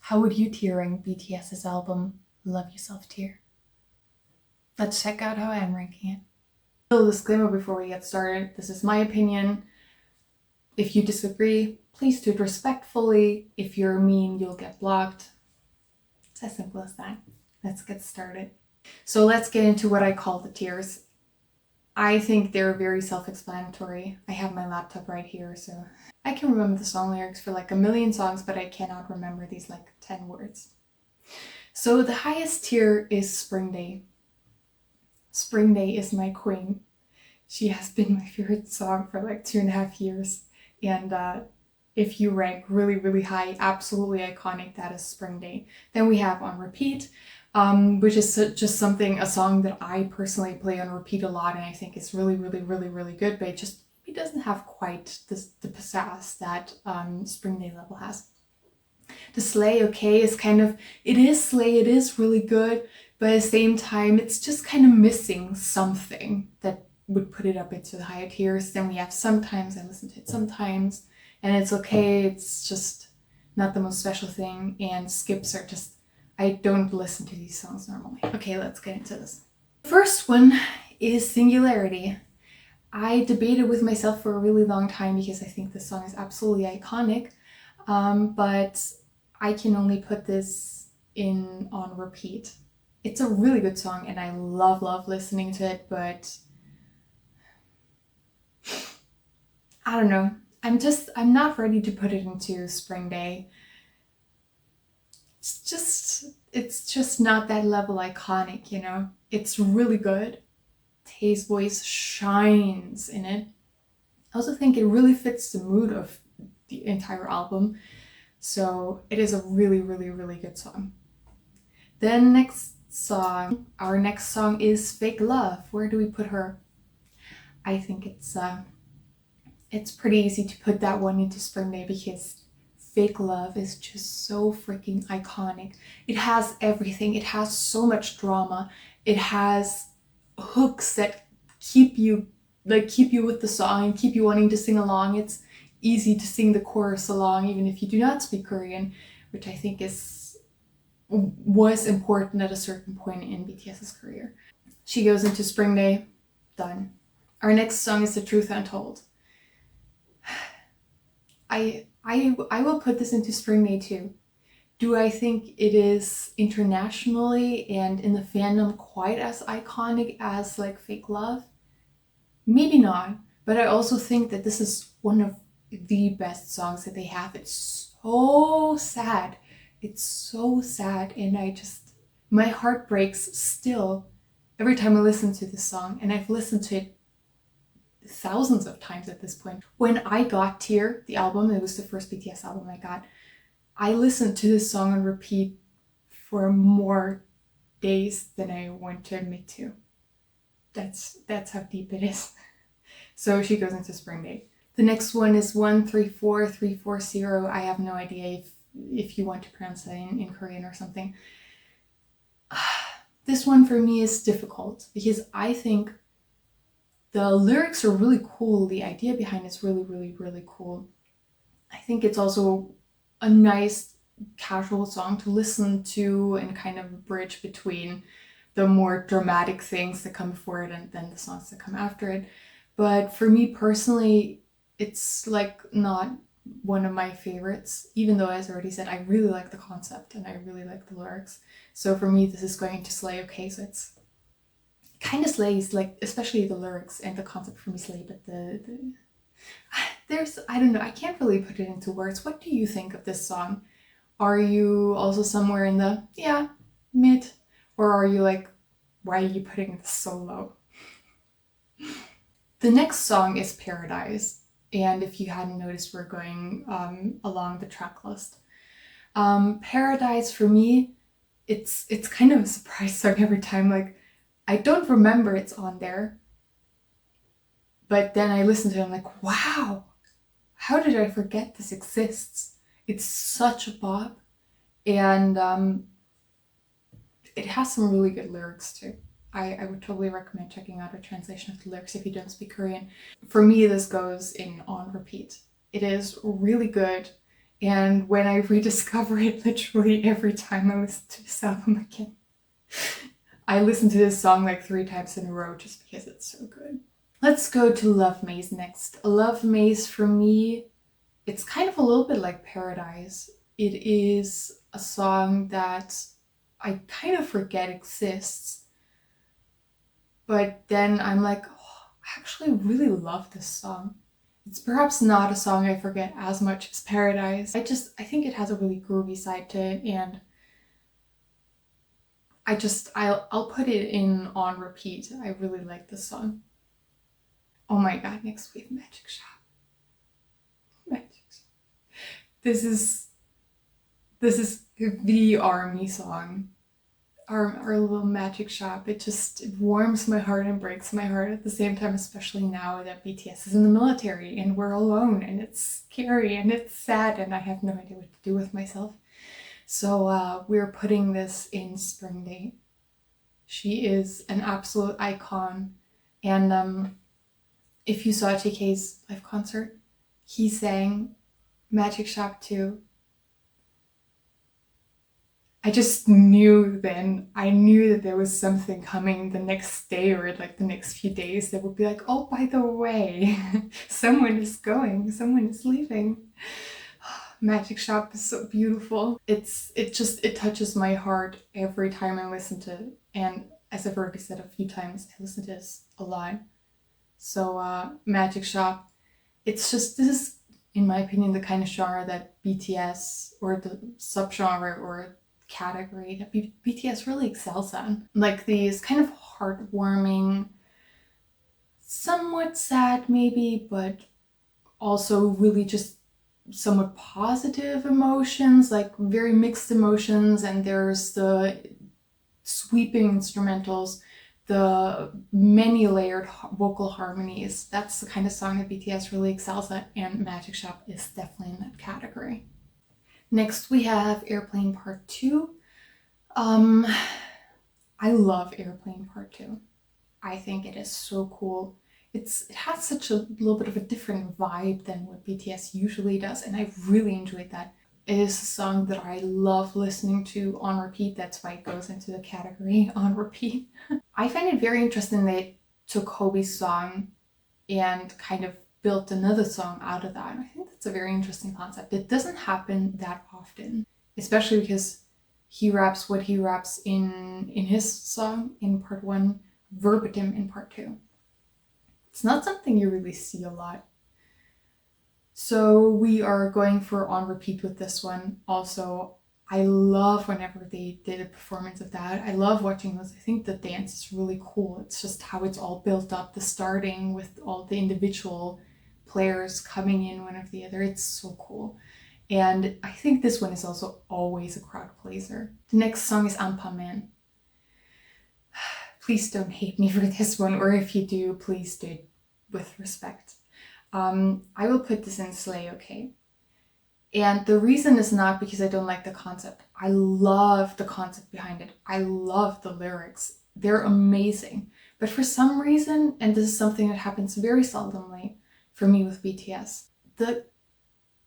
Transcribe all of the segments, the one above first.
How would you tier rank BTS's album Love Yourself Tier? Let's check out how I'm ranking it. A little disclaimer before we get started. This is my opinion. If you disagree, please do it respectfully. If you're mean, you'll get blocked. It's as simple as that. Let's get started. So let's get into what I call the tiers. I think they're very self-explanatory. I have my laptop right here, so I can remember the song lyrics for like a million songs, but I cannot remember these like 10 words. So the highest tier is Spring Day. Spring Day is my queen. She has been my favorite song for like 2.5 years. And if you rank really, really high, absolutely iconic, that is Spring Day. Then we have On Repeat, which is just a song that I personally play on repeat a lot, and I think it's really, really, really, really good, but it doesn't have quite the pizzazz that Spring Day level has. The Slay, okay, is it is Slay, it is really good, but at the same time, it's just kind of missing something that would put it up into the higher tiers. Then we have Sometimes, I listen to it sometimes, and it's okay, it's just not the most special thing, and Skips are just, I don't listen to these songs normally. Okay, let's get into this. The first one is Singularity. I debated with myself for a really long time because I think this song is absolutely iconic, but I can only put this in on repeat. It's a really good song and I love listening to it, but I don't know. I'm not ready to put it into Spring Day. It's just not that level iconic, you know? It's really good. Tae's voice shines in it. I also think it really fits the mood of the entire album. So it is a really, really, really good song. Then our next song is Fake Love. Where do we put her? I think it's pretty easy to put that one into Spring Day because Fake Love is just so freaking iconic. It has everything. It has so much drama. It has hooks that keep you with the song and keep you wanting to sing along. It's easy to sing the chorus along even if you do not speak Korean, which I think was important at a certain point in BTS's career. She goes into Spring Day. Done. Our next song is The Truth Untold. I will put this into Spring Day too. Do I think it is internationally and in the fandom quite as iconic as like Fake Love? Maybe not, but I also think that this is one of the best songs that they have. It's so sad. It's so sad, and my heart breaks still every time I listen to this song, and I've listened to it thousands of times at this point. When I got Tear, the album, it was the first BTS album I got, I listened to this song on repeat for more days than I want to admit to. That's how deep it is. So she goes into Spring Day. The next one is 134340. I have no idea if you want to pronounce that in Korean or something. This one for me is difficult because I think the lyrics are really cool. The idea behind it's really, really, really cool. I think it's also a nice casual song to listen to and kind of bridge between the more dramatic things that come before it and then the songs that come after it. But for me personally, it's like not one of my favorites, even though, as I already said, I really like the concept and I really like the lyrics. So for me, this is going to slay. Okay, so it's kind of slays, like especially the lyrics and the concept for me slay, but I don't know, I can't really put it into words. What do you think of this song? Are you also somewhere in the mid, or are you like, why are you putting this so low? The next song is Paradise, and if you hadn't noticed, we're going along the track list. Paradise for me, it's kind of a surprise song every time. Like, I don't remember it's on there, but then I listen to it, I'm like, wow, how did I forget this exists? It's such a bop, and it has some really good lyrics too. I would totally recommend checking out a translation of the lyrics if you don't speak Korean. For me, this goes in on repeat. It is really good, And when I rediscover it literally every time I listen to this album again, I listen to this song like 3 times in a row just because it's so good. Let's go to Love Maze next. Love Maze for me, it's kind of a little bit like Paradise. It is a song that I kind of forget exists, but then I'm like, oh, I actually really love this song. It's perhaps not a song I forget as much as Paradise. I think it has a really groovy side to it, and I'll put it in on repeat. I really like this song. Oh my god, next we have Magic Shop. Magic Shop. This is the ARMY song. Our little Magic Shop. It warms my heart and breaks my heart at the same time, especially now that BTS is in the military and we're alone and it's scary and it's sad and I have no idea what to do with myself. So we're putting this in Spring Day. She is an absolute icon. And if you saw JK's live concert, he sang Magic Shop too. I just knew then, I knew that there was something coming the next day or like the next few days that would be like, oh, by the way, someone is going, someone is leaving. Magic Shop is so beautiful. It touches my heart every time I listen to it. And as I've already said a few times, I listen to this a lot. So Magic Shop, this is, in my opinion, the kind of genre that BTS, or the subgenre or category that BTS really excels at. Like these kind of heartwarming, somewhat sad maybe, but also really just somewhat positive emotions, like very mixed emotions. And there's the sweeping instrumentals, the many layered vocal harmonies. That's the kind of song that BTS really excels at, and Magic Shop is definitely in that category. Next we have Airplane Part 2. I love Airplane Part 2. I think it is so cool. It has such a little bit of a different vibe than what BTS usually does, and I really enjoyed that. It is a song that I love listening to on repeat. That's why it goes into the category on repeat. I find it very interesting they took Hobie's song and kind of built another song out of that. I think that's a very interesting concept. It doesn't happen that often, especially because he raps what he raps in his song in Part 1 verbatim in Part 2. It's not something you really see a lot. So we are going for on repeat with this one. Also, I love whenever they did a performance of that. I love watching those. I think the dance is really cool. It's just how it's all built up, the starting with all the individual players coming in one after the other. It's so cool. And I think this one is also always a crowd pleaser. The next song is Ampa Man. Please don't hate me for this one, or if you do, please do it with respect. I will put this in Slay Okay. And the reason is not because I don't like the concept. I love the concept behind it. I love the lyrics. They're amazing. But for some reason, and this is something that happens very seldomly for me with BTS, the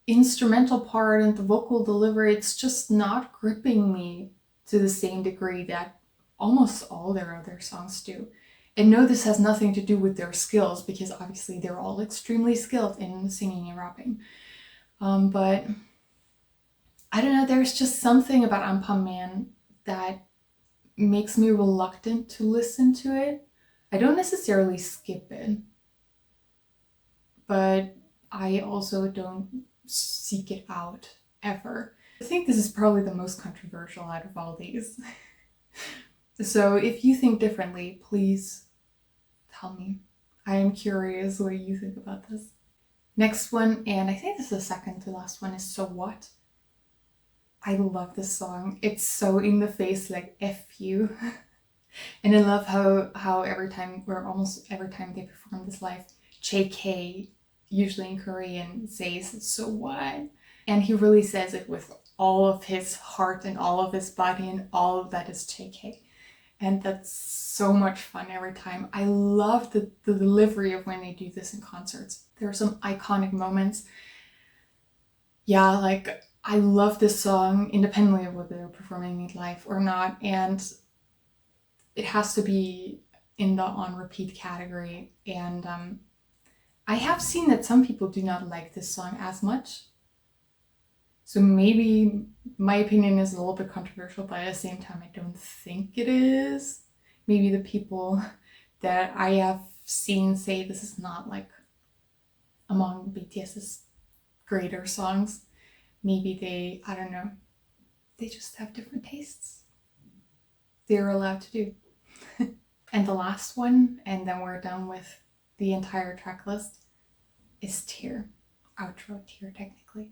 instrumental part and the vocal delivery, it's just not gripping me to the same degree that almost all their other songs do. And no, this has nothing to do with their skills, because obviously they're all extremely skilled in singing and rapping. But I don't know, there's just something about Ampa Man that makes me reluctant to listen to it. I don't necessarily skip it, but I also don't seek it out ever. I think this is probably the most controversial out of all these. So if you think differently, please tell me. I am curious what you think about this. Next one, and I think this is the second to last one, is So What. I love this song. It's so in the face, like F you. And I love how every time, or almost every time they perform this live, JK, usually in Korean, says so what? And he really says it with all of his heart and all of his body, and all of that is JK. And that's so much fun every time. I love the delivery of when they do this in concerts. There are some iconic moments. yeah, like I love this song independently of whether they're performing it live or not, and it has to be in the on repeat category. And I have seen that some people do not like this song as much. So maybe my opinion is a little bit controversial, but at the same time, I don't think it is. Maybe the people that I have seen say this is not like among BTS's greater songs. Maybe they, I don't know, they just have different tastes. They're allowed to do. And the last one, and then we're done with the entire track list, is Tear. Outro Tear, technically.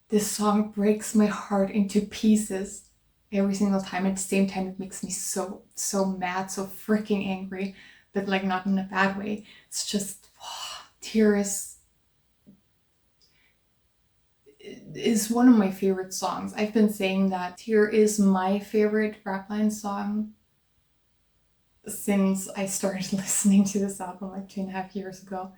This song breaks my heart into pieces every single time. At the same time, it makes me so mad, so freaking angry, but like not in a bad way. It's just, Tear is one of my favorite songs. I've been saying that Tear is my favorite Rapline song since I started listening to this album like 2.5 years ago.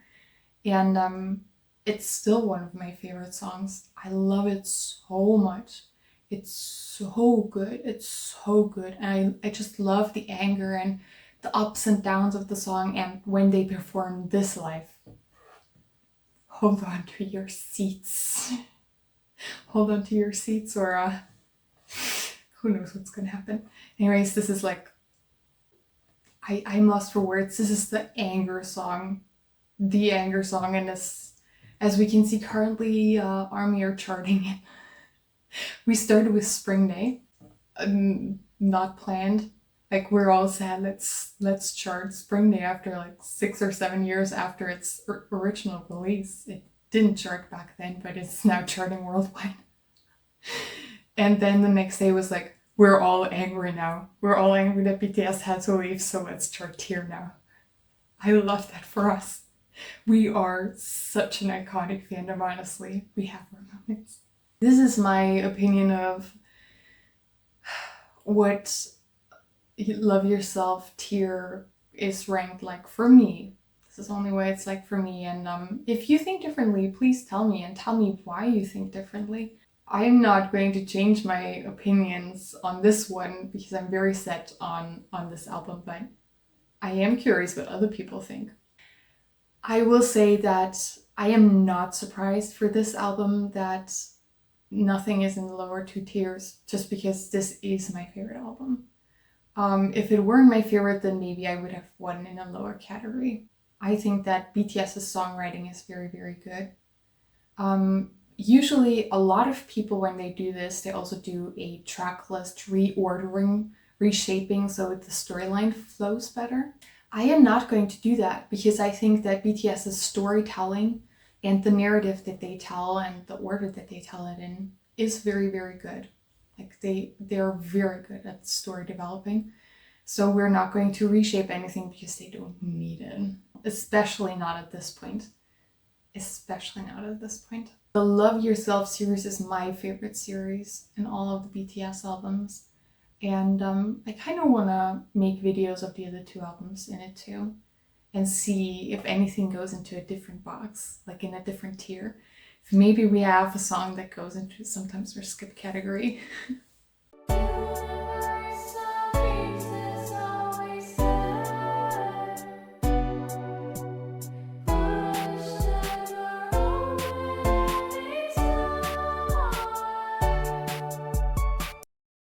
And it's still one of my favorite songs. I love it so much. It's so good. It's so good. And I just love the anger and the ups and downs of the song. And when they perform this live, hold on to your seats. Hold on to your seats, or who knows what's gonna happen. Anyways, this is like, I'm lost for words. This is the anger song. The anger song, and as we can see currently, ARMY are charting it. We started with Spring Day, not planned. Like, we're all sad, let's chart Spring Day after like 6 or 7 years after its original release. It didn't chart back then, but it's now charting worldwide. And then the next day was like, we're all angry now. We're all angry that BTS had to leave, so let's chart Tear now. I love that for us. We are such an iconic fandom, honestly. We have our moments. This is my opinion of what Love Yourself Tear is ranked like for me. This is only what it's like for me. And if you think differently, please tell me and tell me why you think differently. I'm not going to change my opinions on this one because I'm very set on this album, but I am curious what other people think. I will say that I am not surprised for this album that nothing is in the lower 2 tiers, just because this is my favorite album. If it weren't my favorite, then maybe I would have one in a lower category. I think that BTS's songwriting is very, very good. Usually a lot of people, when they do this, they also do a track list reordering, reshaping, so the storyline flows better. I am not going to do that because I think that BTS's storytelling and the narrative that they tell and the order that they tell it in is very, very good. Like, they're very good at story developing. So we're not going to reshape anything because they don't need it. Especially not at this point. Especially not at this point. The Love Yourself series is my favorite series in all of the BTS albums. And I kind of want to make videos of the other 2 albums in it too, and see if anything goes into a different box, like in a different tier. If maybe we have a song that goes into sometimes our skip category.